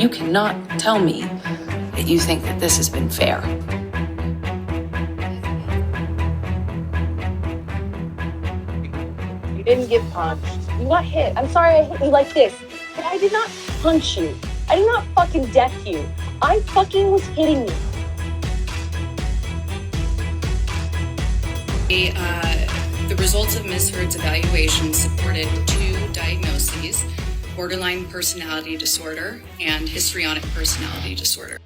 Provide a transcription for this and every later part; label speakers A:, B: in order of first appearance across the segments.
A: You cannot tell me that you think that this has been fair.
B: You didn't get punched. You got hit. I'm sorry I hit you like this, but I did not punch you. I did not fucking deck you. I fucking was hitting you.
C: The results of Ms. Heard's evaluation supported 2 diagnoses: borderline personality disorder and histrionic personality disorder.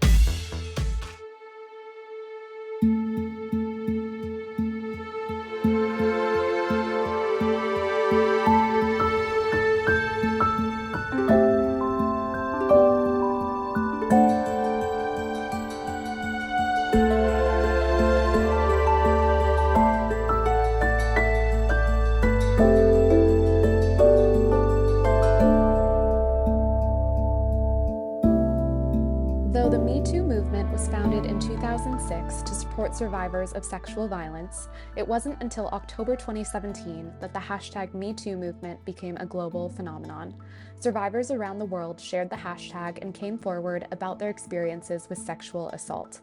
D: Though the MeToo movement was founded in 2006 to support survivors of sexual violence, it wasn't until October 2017 that the hashtag MeToo movement became a global phenomenon. Survivors around the world shared the hashtag and came forward about their experiences with sexual assault.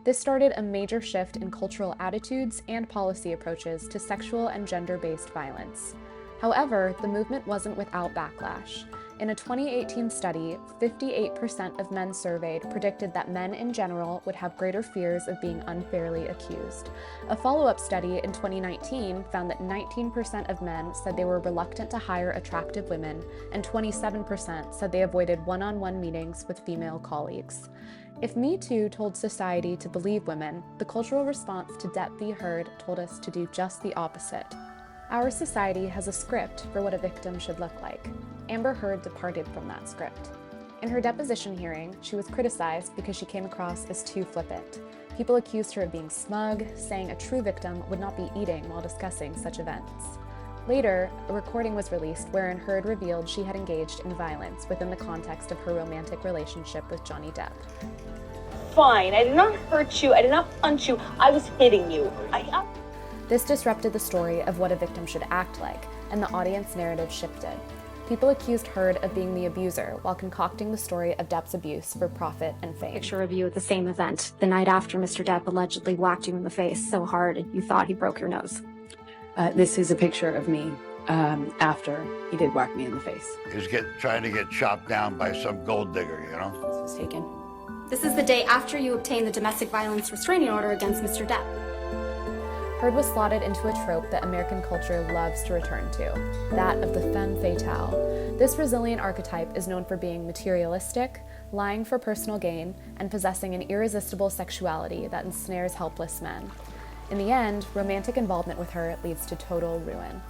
D: This started a major shift in cultural attitudes and policy approaches to sexual and gender-based violence. However, the movement wasn't without backlash. In a 2018 study, 58% of men surveyed predicted that men in general would have greater fears of being unfairly accused. A follow-up study in 2019 found that 19% of men said they were reluctant to hire attractive women, and 27% said they avoided one-on-one meetings with female colleagues. If MeToo told society to believe women, the cultural response to Depp v. Heard told us to do just the opposite. Our society has a script for what a victim should look like. Amber Heard departed from that script. In her deposition hearing, she was criticized because she came across as too flippant. People accused her of being smug, saying a true victim would not be eating while discussing such events. Later, a recording was released wherein Heard revealed she had engaged in violence within the context of her romantic relationship with Johnny Depp.
B: Fine, I did not hurt you. I did not punch you. I was hitting you.
D: This disrupted the story of what a victim should act like, and the audience narrative shifted. People accused Heard of being the abuser while concocting the story of Depp's abuse for profit and fame.
E: Picture of you at the same event, the night after Mr. Depp allegedly whacked you in the face so hard you thought he broke your nose.
F: This is a picture of me after he did whack me in the face.
G: He was trying to get chopped down by some gold digger, you know?
F: This was taken.
E: This is the day after you obtained the domestic violence restraining order against Mr. Depp.
D: Heard was slotted into a trope that American culture loves to return to, that of the femme fatale. This resilient archetype is known for being materialistic, lying for personal gain, and possessing an irresistible sexuality that ensnares helpless men. In the end, romantic involvement with her leads to total ruin.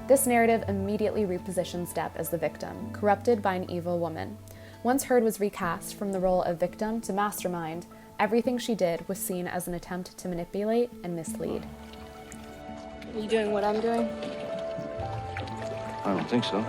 D: This narrative immediately repositions Depp as the victim, corrupted by an evil woman. Once Heard was recast from the role of victim to mastermind, everything she did was seen as an attempt to manipulate and mislead.
B: Are you doing what I'm doing?
H: I don't think so.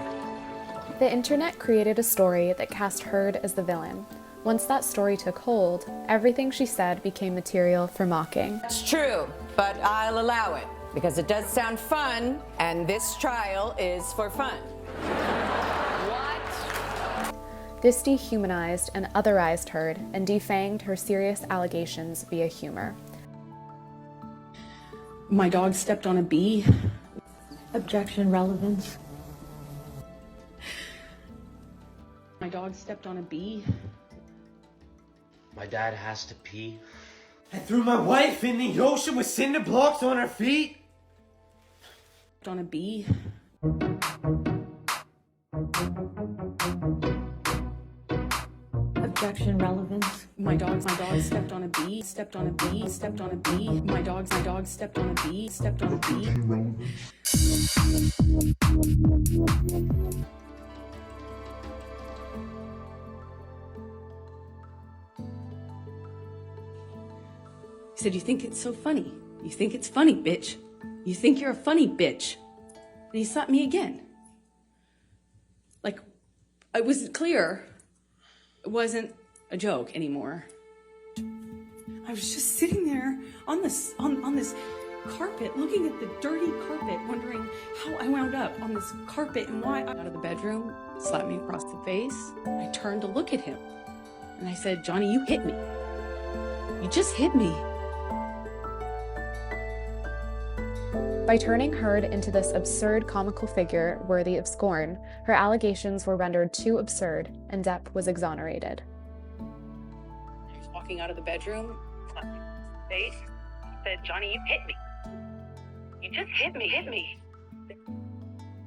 D: The internet created a story that cast Heard as the villain. Once that story took hold, everything she said became material for mocking.
I: It's true, but I'll allow it, because it does sound fun, and this trial is for fun. What?
D: This dehumanized and otherized Heard and defanged her serious allegations via humor.
F: My dog stepped on a bee.
J: Objection, relevance.
F: My dog stepped on a bee.
K: My dad has to pee.
L: I threw my wife in the ocean with cinder blocks on her feet.
F: On a bee.
J: Objection, relevance.
F: My dog stepped on a bee, stepped on a bee, stepped on a bee. My dog stepped on a bee, stepped on a bee. He said, "You think it's so funny? You think it's funny, bitch? You think you're a funny bitch?" And he slapped me again. Like, it was clear it wasn't a joke anymore. I was just sitting there on this carpet, looking at the dirty carpet, wondering how I wound up on this carpet and why. Out of the bedroom, slapped me across the face. I turned to look at him. And I said, Johnny, you hit me. You just hit me.
D: By turning Heard into this absurd comical figure worthy of scorn, her allegations were rendered too absurd, and Depp was exonerated.
B: He was walking out of the bedroom, slapped me in the face, said, Johnny, you hit me. You just hit me.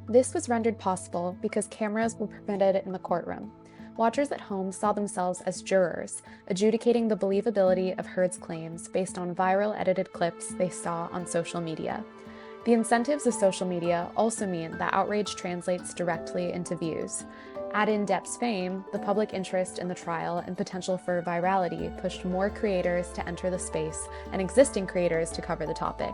D: This was rendered possible because cameras were permitted in the courtroom. Watchers at home saw themselves as jurors, adjudicating the believability of Heard's claims based on viral edited clips they saw on social media. The incentives of social media also mean that outrage translates directly into views. Add in Depp's fame, the public interest in the trial and potential for virality pushed more creators to enter the space and existing creators to cover the topic.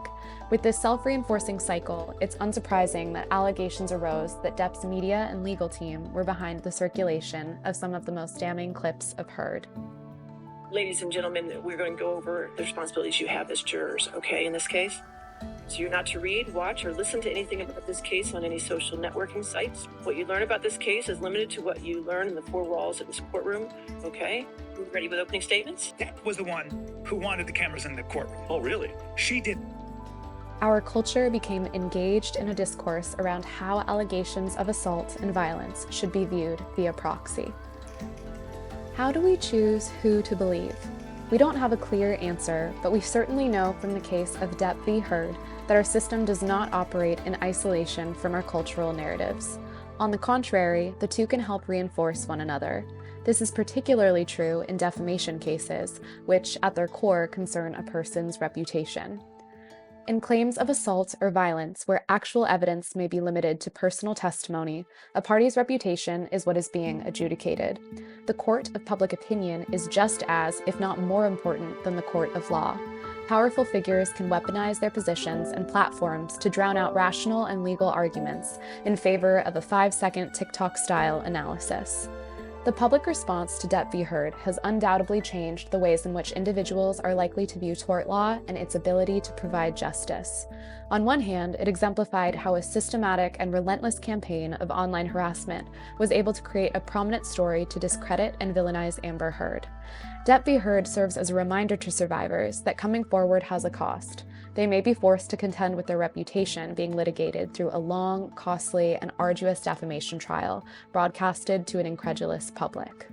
D: With this self-reinforcing cycle, it's unsurprising that allegations arose that Depp's media and legal team were behind the circulation of some of the most damning clips of Heard.
B: Ladies and gentlemen, we're going to go over the responsibilities you have as jurors, okay, in this case? So you're not to read, watch, or listen to anything about this case on any social networking sites. What you learn about this case is limited to what you learn in the four walls of this courtroom, okay? We're ready with opening statements?
K: Depp was the one who wanted the cameras in the courtroom. Oh, really? She did.
D: Our culture became engaged in a discourse around how allegations of assault and violence should be viewed via proxy. How do we choose who to believe? We don't have a clear answer, but we certainly know from the case of Depp v. Heard that our system does not operate in isolation from our cultural narratives. On the contrary, the two can help reinforce one another. This is particularly true in defamation cases, which at their core concern a person's reputation. In claims of assault or violence where actual evidence may be limited to personal testimony, a party's reputation is what is being adjudicated. The court of public opinion is just as, if not more important than the court of law. Powerful figures can weaponize their positions and platforms to drown out rational and legal arguments in favor of a 5-second TikTok-style analysis. The public response to Depp v. Heard has undoubtedly changed the ways in which individuals are likely to view tort law and its ability to provide justice. On one hand, it exemplified how a systematic and relentless campaign of online harassment was able to create a prominent story to discredit and villainize Amber Heard. Depp v. Heard serves as a reminder to survivors that coming forward has a cost. They may be forced to contend with their reputation being litigated through a long, costly, and arduous defamation trial broadcasted to an incredulous public.